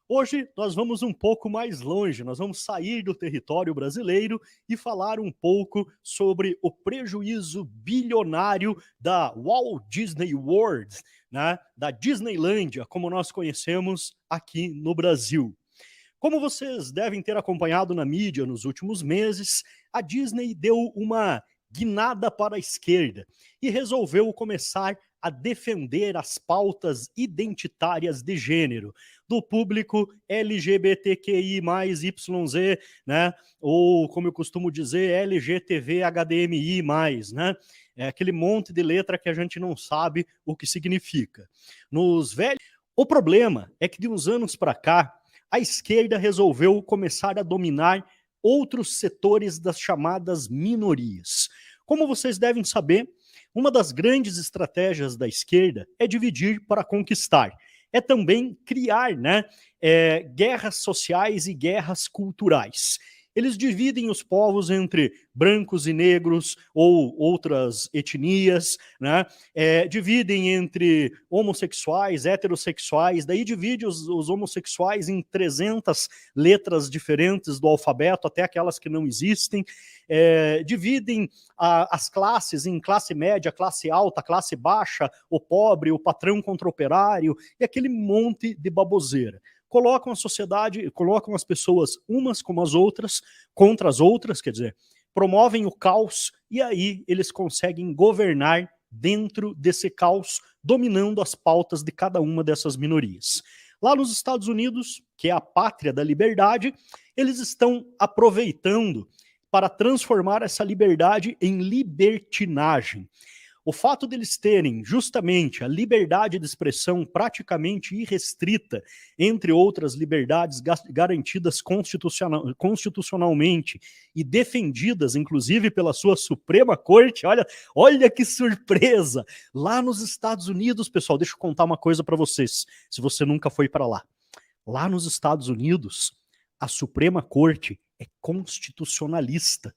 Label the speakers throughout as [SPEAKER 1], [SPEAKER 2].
[SPEAKER 1] Hoje nós vamos um pouco mais longe, nós vamos sair do território brasileiro e falar um pouco sobre o prejuízo bilionário da Walt Disney World, né, da Disneylândia, como nós conhecemos aqui no Brasil. Como vocês devem ter acompanhado na mídia nos últimos meses, a Disney deu uma guinada para a esquerda e resolveu começar a defender as pautas identitárias de gênero do público LGBTQI+, YZ, né? Ou, como eu costumo dizer, LGTV HDMI+, né? É aquele monte de letra que a gente não sabe o que significa. O problema é que de uns anos para cá, a esquerda resolveu começar a dominar outros setores das chamadas minorias. Como vocês devem saber, uma das grandes estratégias da esquerda é dividir para conquistar. É também criar, guerras sociais e guerras culturais. Eles dividem os povos entre brancos e negros ou outras etnias, né? Dividem entre homossexuais, heterossexuais, daí divide os homossexuais em 300 letras diferentes do alfabeto, até aquelas que não existem. Dividem as classes em classe média, classe alta, classe baixa, o pobre, o patrão contra o operário, e aquele monte de baboseira. Colocam a sociedade, colocam as pessoas umas como as outras, contra as outras, quer dizer, promovem o caos e aí eles conseguem governar dentro desse caos, dominando as pautas de cada uma dessas minorias. Lá nos Estados Unidos, que é a pátria da liberdade, eles estão aproveitando para transformar essa liberdade em libertinagem. O fato deles terem justamente a liberdade de expressão praticamente irrestrita, entre outras liberdades garantidas constitucionalmente e defendidas, inclusive, pela sua Suprema Corte, olha que surpresa! Lá nos Estados Unidos, pessoal, deixa eu contar uma coisa para vocês, se você nunca foi para lá. Lá nos Estados Unidos, a Suprema Corte é constitucionalista.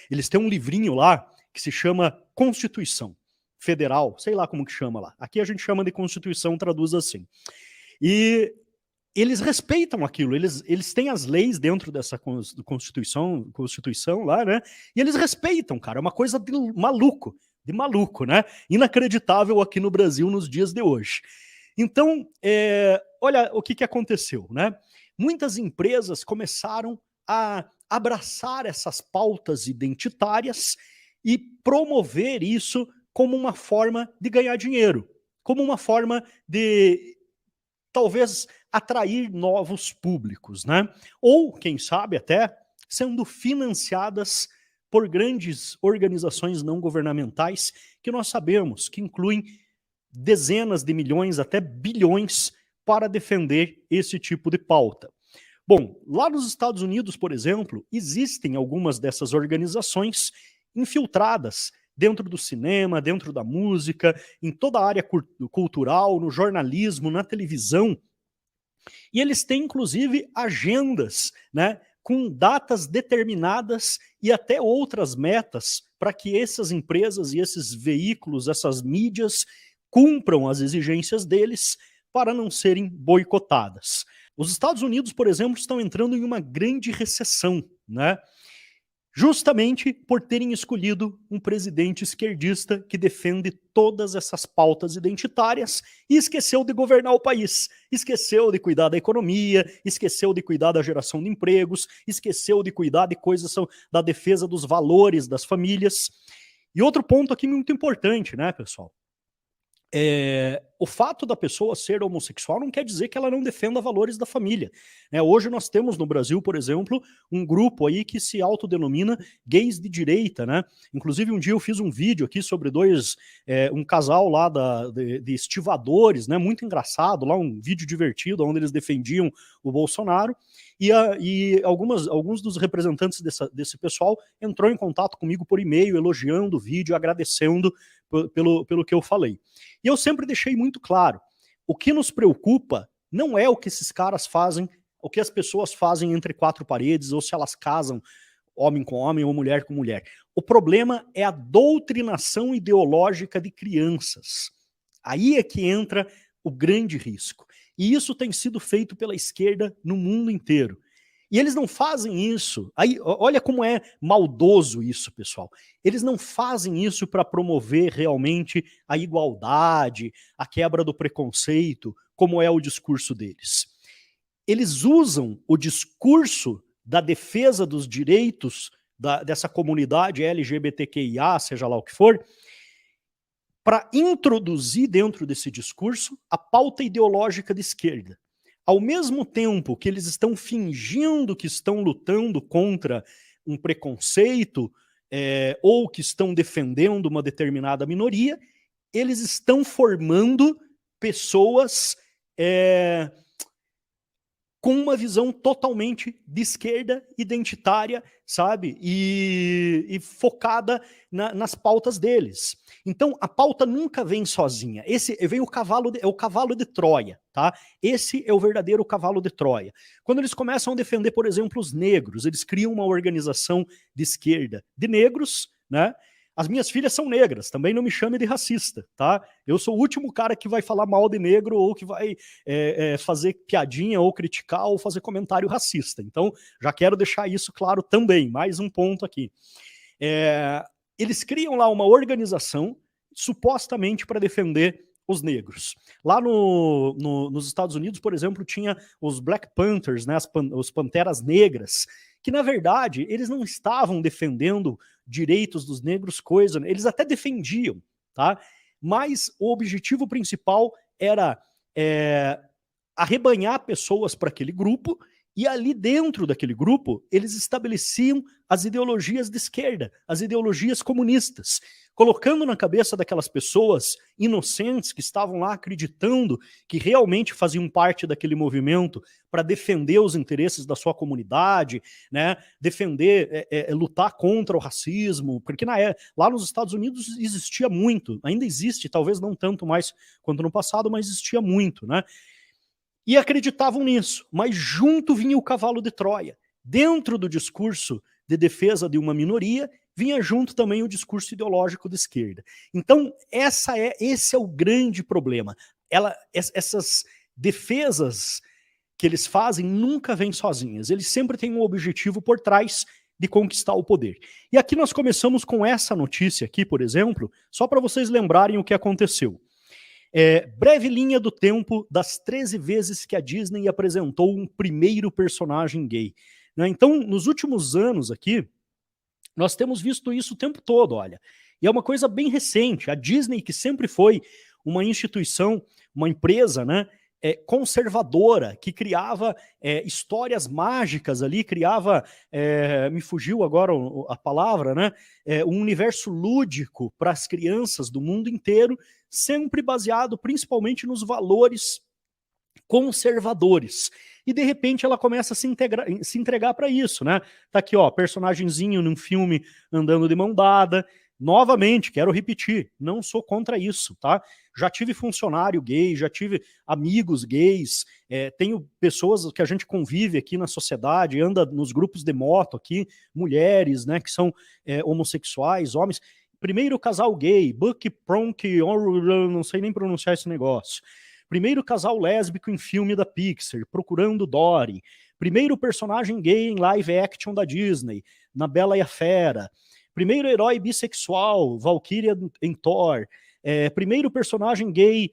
[SPEAKER 1] Eles têm um livrinho lá que se chama Constituição Federal, sei lá como que chama lá. Aqui a gente chama de Constituição, traduz assim. E eles respeitam aquilo, eles têm as leis dentro dessa Constituição lá, né? E eles respeitam, cara, é uma coisa de maluco, né? Inacreditável aqui no Brasil nos dias de hoje. Então, olha o que aconteceu, né? Muitas empresas começaram a abraçar essas pautas identitárias e promover isso como uma forma de ganhar dinheiro, como uma forma de, talvez, atrair novos públicos, né? Ou, quem sabe, até sendo financiadas por grandes organizações não governamentais que nós sabemos que incluem dezenas de milhões, até bilhões, para defender esse tipo de pauta. Bom, lá nos Estados Unidos, por exemplo, existem algumas dessas organizações infiltradas dentro do cinema, dentro da música, em toda a área cultural, no jornalismo, na televisão. E eles têm, inclusive, agendas, né, com datas determinadas e até outras metas para que essas empresas e esses veículos, essas mídias, cumpram as exigências deles para não serem boicotadas. Os Estados Unidos, por exemplo, estão entrando em uma grande recessão, né? Justamente por terem escolhido um presidente esquerdista que defende todas essas pautas identitárias e esqueceu de governar o país, esqueceu de cuidar da economia, esqueceu de cuidar da geração de empregos, esqueceu de cuidar de coisas da defesa dos valores das famílias. E outro ponto aqui muito importante, né, pessoal? O fato da pessoa ser homossexual não quer dizer que ela não defenda valores da família. Hoje nós temos no Brasil, por exemplo, um grupo aí que se autodenomina gays de direita, né? Inclusive um dia eu fiz um vídeo aqui sobre um casal lá de estivadores, né? Muito engraçado, lá um vídeo divertido onde eles defendiam o Bolsonaro. E alguns dos representantes desse pessoal entrou em contato comigo por e-mail, elogiando o vídeo, agradecendo pelo que eu falei. E eu sempre deixei muito claro, o que nos preocupa não é o que esses caras fazem, o que as pessoas fazem entre quatro paredes, ou se elas casam homem com homem ou mulher com mulher. O problema é a doutrinação ideológica de crianças. Aí é que entra o grande risco. E isso tem sido feito pela esquerda no mundo inteiro. E eles não fazem isso. Aí, olha como é maldoso isso, pessoal. Eles não fazem isso para promover realmente a igualdade, a quebra do preconceito, como é o discurso deles. Eles usam o discurso da defesa dos direitos dessa comunidade LGBTQIA, seja lá o que for, para introduzir dentro desse discurso a pauta ideológica de esquerda. Ao mesmo tempo que eles estão fingindo que estão lutando contra um preconceito ou que estão defendendo uma determinada minoria, eles estão formando pessoas com uma visão totalmente de esquerda, identitária, sabe? E focada nas pautas deles. Então, a pauta nunca vem sozinha. Esse vem o cavalo de Troia, tá? Esse é o verdadeiro cavalo de Troia. Quando eles começam a defender, por exemplo, os negros, eles criam uma organização de esquerda de negros, né? As minhas filhas são negras, também não me chame de racista, tá? Eu sou o último cara que vai falar mal de negro ou que vai fazer piadinha ou criticar ou fazer comentário racista. Então, já quero deixar isso claro também, mais um ponto aqui. Eles criam lá uma organização supostamente para defender os negros. Lá nos Estados Unidos, por exemplo, tinha os Black Panthers, né, os Panteras Negras, que na verdade eles não estavam defendendo direitos dos negros, coisa, eles até defendiam, tá? Mas o objetivo principal era arrebanhar pessoas para aquele grupo, e ali dentro daquele grupo eles estabeleciam as ideologias de esquerda, as ideologias comunistas, colocando na cabeça daquelas pessoas inocentes que estavam lá acreditando que realmente faziam parte daquele movimento para defender os interesses da sua comunidade, né? Defender, lutar contra o racismo, porque lá nos Estados Unidos existia muito, ainda existe, talvez não tanto mais quanto no passado, mas existia muito, né? E acreditavam nisso, mas junto vinha o cavalo de Troia. Dentro do discurso de defesa de uma minoria, vinha junto também o discurso ideológico de esquerda. Então, esse é o grande problema. Essas defesas que eles fazem nunca vêm sozinhas. Eles sempre têm um objetivo por trás de conquistar o poder. E aqui nós começamos com essa notícia aqui, por exemplo, só para vocês lembrarem o que aconteceu. Breve linha do tempo das 13 vezes que a Disney apresentou um primeiro personagem gay. Né? Então, nos últimos anos aqui, nós temos visto isso o tempo todo, olha. E é uma coisa bem recente. A Disney, que sempre foi uma instituição, uma empresa, né, conservadora, que criava histórias mágicas ali, criava, me fugiu agora a palavra, né, um universo lúdico para as crianças do mundo inteiro, sempre baseado principalmente nos valores conservadores. E de repente ela começa a se entregar para isso, né? Tá aqui, ó, personagemzinho num filme andando de mão dada. Novamente, quero repetir, não sou contra isso, tá? Já tive funcionário gay, já tive amigos gays, tenho pessoas que a gente convive aqui na sociedade, anda nos grupos de moto aqui, mulheres, né, que são homossexuais, homens. Primeiro casal gay, Buck Pronk, não sei nem pronunciar esse negócio. Primeiro casal lésbico em filme da Pixar, Procurando Dory. Primeiro personagem gay em live action da Disney, na Bela e a Fera. Primeiro herói bissexual, Valkyria em Thor. Primeiro personagem gay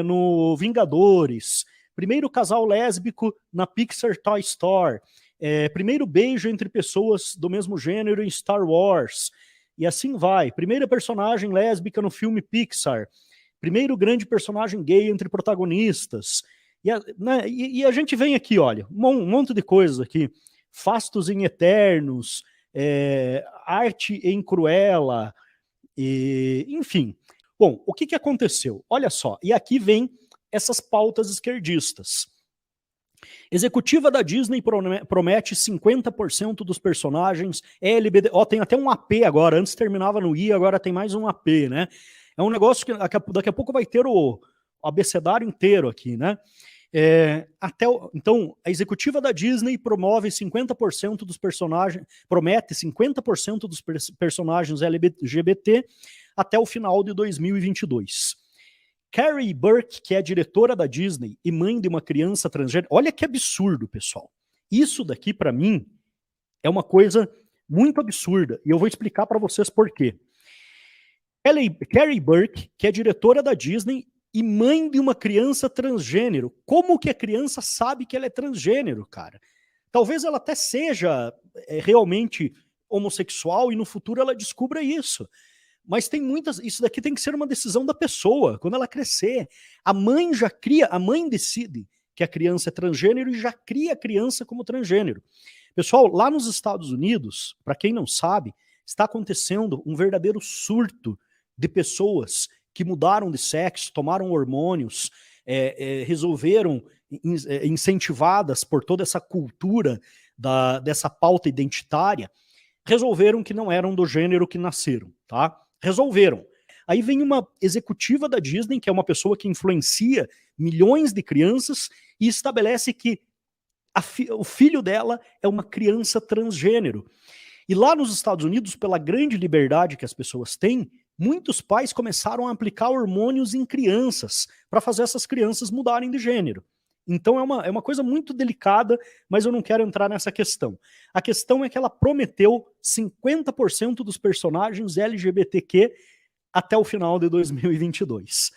[SPEAKER 1] no Vingadores. Primeiro casal lésbico na Pixar Toy Story. Primeiro beijo entre pessoas do mesmo gênero em Star Wars. E assim vai. Primeira personagem lésbica no filme Pixar. Primeiro grande personagem gay entre protagonistas. E a gente vem aqui, olha, um monte de coisas aqui. Fastos em Eternos, Arte em Cruella, enfim. Bom, o que aconteceu? Olha só, e aqui vem essas pautas esquerdistas. Executiva da Disney promete 50% dos personagens LGBT. Ó, tem até um AP agora, antes terminava no I, agora tem mais um AP, né? É um negócio que daqui a pouco vai ter o abecedário inteiro aqui, né? Então, a executiva da Disney promove 50% dos personagens, promete 50% dos personagens LGBT até o final de 2022. Carrie Burke, que é diretora da Disney e mãe de uma criança transgênero. Olha que absurdo, pessoal. Isso daqui, para mim, é uma coisa muito absurda. E eu vou explicar para vocês por quê. Carrie Burke, que é diretora da Disney e mãe de uma criança transgênero. Como que a criança sabe que ela é transgênero, cara? Talvez ela até seja realmente homossexual e no futuro ela descubra isso. Mas tem muitas. Isso daqui tem que ser uma decisão da pessoa. Quando ela crescer, a mãe já cria, a mãe decide que a criança é transgênero e já cria a criança como transgênero. Pessoal, lá nos Estados Unidos, para quem não sabe, está acontecendo um verdadeiro surto de pessoas que mudaram de sexo, tomaram hormônios, resolveram, incentivadas por toda essa cultura dessa pauta identitária, resolveram que não eram do gênero que nasceram, tá? Resolveram. Aí vem uma executiva da Disney, que é uma pessoa que influencia milhões de crianças e estabelece que o filho dela é uma criança transgênero. E lá nos Estados Unidos, pela grande liberdade que as pessoas têm, muitos pais começaram a aplicar hormônios em crianças para fazer essas crianças mudarem de gênero. Então é uma coisa muito delicada, mas eu não quero entrar nessa questão. A questão é que ela prometeu 50% dos personagens LGBTQ até o final de 2022.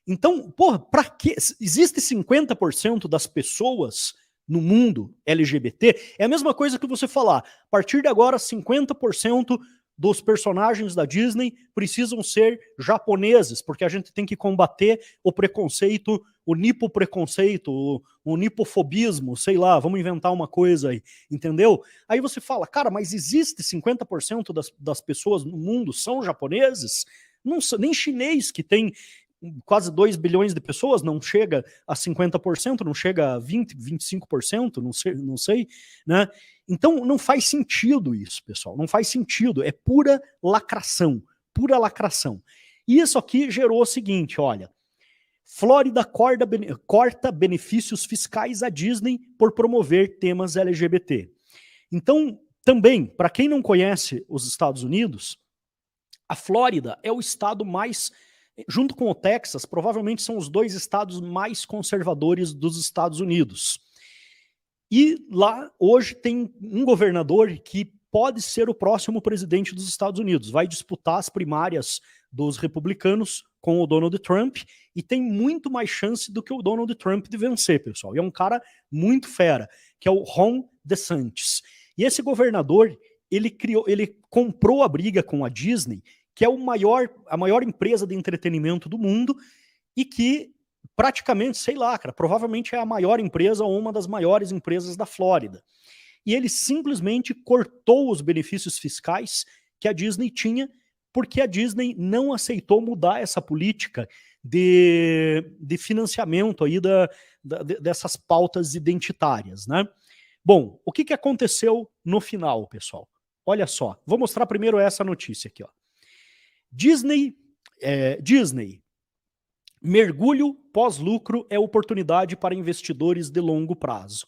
[SPEAKER 1] Então, porra, para que existe 50% das pessoas no mundo LGBT? É a mesma coisa que você falar, a partir de agora 50% dos personagens da Disney precisam ser japoneses, porque a gente tem que combater o preconceito, o nipopreconceito, o nipofobismo, sei lá, vamos inventar uma coisa aí, entendeu? Aí você fala, cara, mas existe 50% das pessoas no mundo são japoneses? Não, nem chinês, que tem quase 2 bilhões de pessoas, não chega a 50%, não chega a 20%, 25%, não sei, né? Então não faz sentido isso, pessoal, não faz sentido, é pura lacração, pura lacração. E isso aqui gerou o seguinte, olha, Flórida corta benefícios fiscais à Disney por promover temas LGBT. Então, também, para quem não conhece os Estados Unidos, a Flórida é o estado mais, junto com o Texas, provavelmente são os 2 estados mais conservadores dos Estados Unidos. E lá, hoje, tem um governador que pode ser o próximo presidente dos Estados Unidos. Vai disputar as primárias dos republicanos com o Donald Trump e tem muito mais chance do que o Donald Trump de vencer, pessoal. E é um cara muito fera, que é o Ron DeSantis. E esse governador, ele comprou a briga com a Disney, que é a maior empresa de entretenimento do mundo e que praticamente, sei lá, cara, provavelmente é a maior empresa ou uma das maiores empresas da Flórida. E ele simplesmente cortou os benefícios fiscais que a Disney tinha, porque a Disney não aceitou mudar essa política de financiamento aí dessas pautas identitárias, né? Bom, o que aconteceu no final, pessoal? Olha só, vou mostrar primeiro essa notícia aqui, ó. Disney, mergulho pós-lucro é oportunidade para investidores de longo prazo.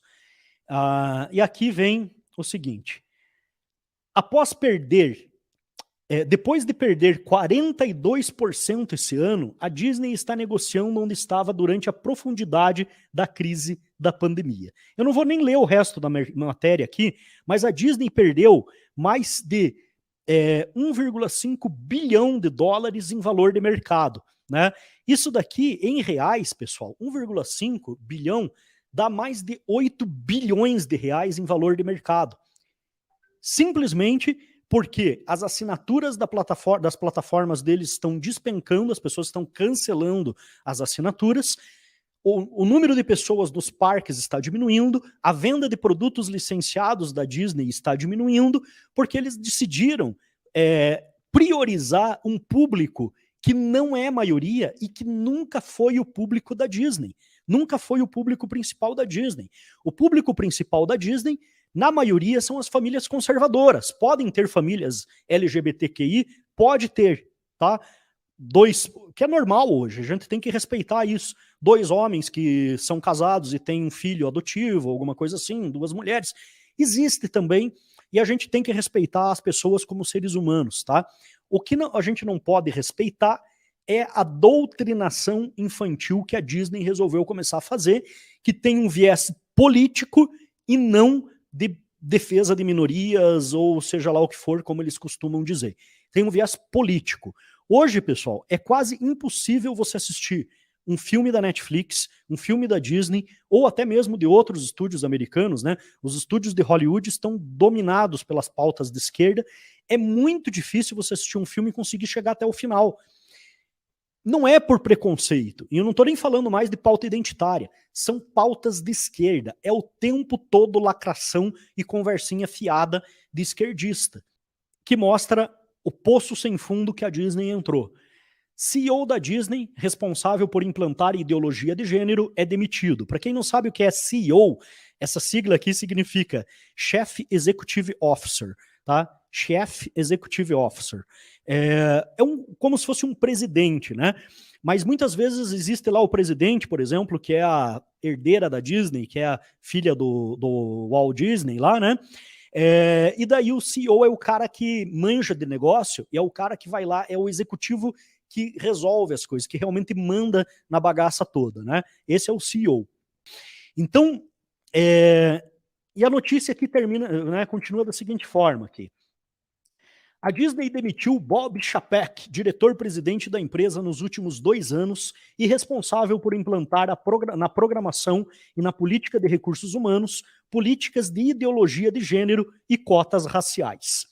[SPEAKER 1] E aqui vem o seguinte, depois de perder 42% esse ano, a Disney está negociando onde estava durante a profundidade da crise da pandemia. Eu não vou nem ler o resto da matéria aqui, mas a Disney perdeu mais de 1,5 bilhão de dólares em valor de mercado, né? Isso daqui, em reais, pessoal, 1,5 bilhão dá mais de 8 bilhões de reais em valor de mercado. Simplesmente porque as assinaturas das plataformas deles estão despencando, as pessoas estão cancelando as assinaturas, o número de pessoas nos parques está diminuindo, a venda de produtos licenciados da Disney está diminuindo, porque eles decidiram priorizar um público que não é maioria e que nunca foi o público da Disney, nunca foi o público principal da Disney. O público principal da Disney, na maioria, são as famílias conservadoras. Podem ter famílias LGBTQI, pode ter, tá? Que é normal hoje, a gente tem que respeitar isso. 2 homens que são casados e têm um filho adotivo, alguma coisa assim, 2 mulheres. Existe também, e a gente tem que respeitar as pessoas como seres humanos, tá? O que a gente não pode respeitar é a doutrinação infantil que a Disney resolveu começar a fazer, que tem um viés político e não de defesa de minorias, ou seja lá o que for, como eles costumam dizer. Tem um viés político. Hoje, pessoal, é quase impossível você assistir um filme da Netflix, um filme da Disney, ou até mesmo de outros estúdios americanos, né? Os estúdios de Hollywood estão dominados pelas pautas de esquerda. É muito difícil você assistir um filme e conseguir chegar até o final. Não é por preconceito, e eu não estou nem falando mais de pauta identitária, são pautas de esquerda, é o tempo todo lacração e conversinha fiada de esquerdista, que mostra o poço sem fundo que a Disney entrou. CEO da Disney, responsável por implantar ideologia de gênero, é demitido. Para quem não sabe o que é CEO, essa sigla aqui significa Chief Executive Officer, tá? Chief Executive Officer. Como se fosse um presidente, né? Mas muitas vezes existe lá o presidente, por exemplo, que é a herdeira da Disney, que é a filha do Walt Disney lá, né? E daí o CEO é o cara que manja de negócio e é o cara que vai lá, é o executivo que resolve as coisas, que realmente manda na bagaça toda, né? Esse é o CEO. Então, e a notícia aqui termina, né, continua da seguinte forma aqui. A Disney demitiu Bob Chapek, diretor-presidente da empresa nos últimos 2 anos e responsável por implantar na programação e na política de recursos humanos políticas de ideologia de gênero e cotas raciais.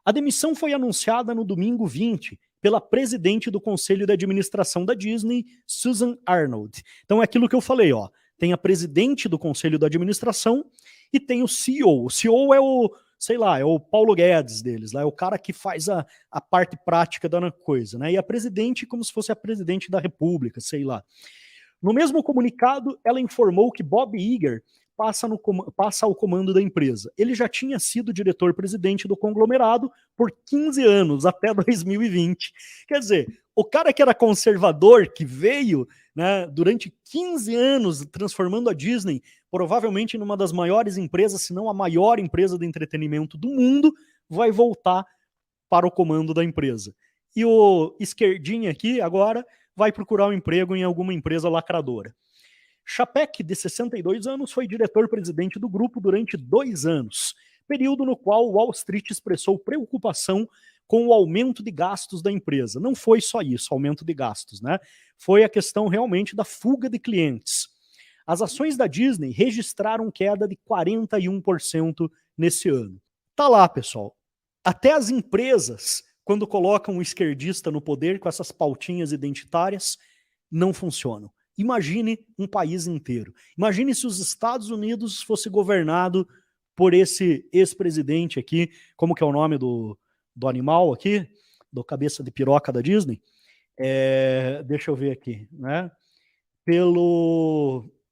[SPEAKER 1] A demissão foi anunciada no domingo 20 pela presidente do Conselho de Administração da Disney, Susan Arnold. Então é aquilo que eu falei, ó. Tem a presidente do Conselho de Administração e tem o CEO. O CEO é o, sei lá, é o Paulo Guedes deles, lá é o cara que faz a parte prática da coisa, né? E a presidente como se fosse a presidente da República, sei lá. No mesmo comunicado, ela informou que Bob Iger passa ao comando da empresa. Ele já tinha sido diretor-presidente do conglomerado por 15 anos, até 2020. Quer dizer, o cara que era conservador, que veio, né, durante 15 anos transformando a Disney provavelmente numa das maiores empresas, se não a maior empresa de entretenimento do mundo, vai voltar para o comando da empresa. E o esquerdinha aqui, agora, vai procurar um emprego em alguma empresa lacradora. Chapek, de 62 anos, foi diretor-presidente do grupo durante 2 anos, período no qual Wall Street expressou preocupação com o aumento de gastos da empresa. Não foi só isso, aumento de gastos, né? Foi a questão realmente da fuga de clientes. As ações da Disney registraram queda de 41% nesse ano. Tá lá, pessoal. Até as empresas, quando colocam um esquerdista no poder com essas pautinhas identitárias, não funcionam. Imagine um país inteiro. Imagine se os Estados Unidos fosse governado por esse ex-presidente aqui, como que é o nome do animal aqui, do cabeça de piroca da Disney? Deixa eu ver aqui, né?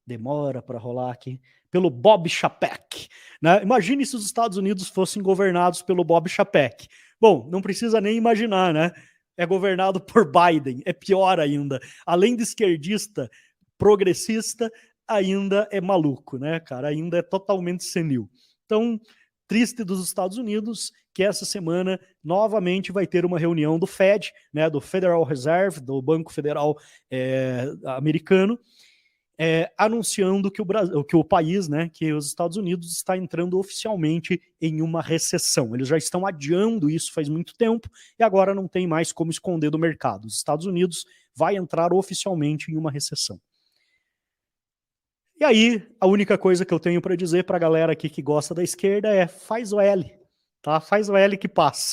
[SPEAKER 1] Demora para rolar aqui. Pelo Bob Chapek. Né? Imagine se os Estados Unidos fossem governados pelo Bob Chapek. Bom, não precisa nem imaginar, né? É governado por Biden, é pior ainda. Além de esquerdista, progressista, ainda é maluco, né, cara? Ainda é totalmente senil. Então, triste dos Estados Unidos, que essa semana novamente vai ter uma reunião do Fed, né, do Federal Reserve, do Banco Federal americano, anunciando que o país, né, que os Estados Unidos está entrando oficialmente em uma recessão. Eles já estão adiando isso faz muito tempo e agora não tem mais como esconder do mercado. Os Estados Unidos vai entrar oficialmente em uma recessão. E aí, a única coisa que eu tenho para dizer para a galera aqui que gosta da esquerda é faz o L, tá? Faz o L que passa.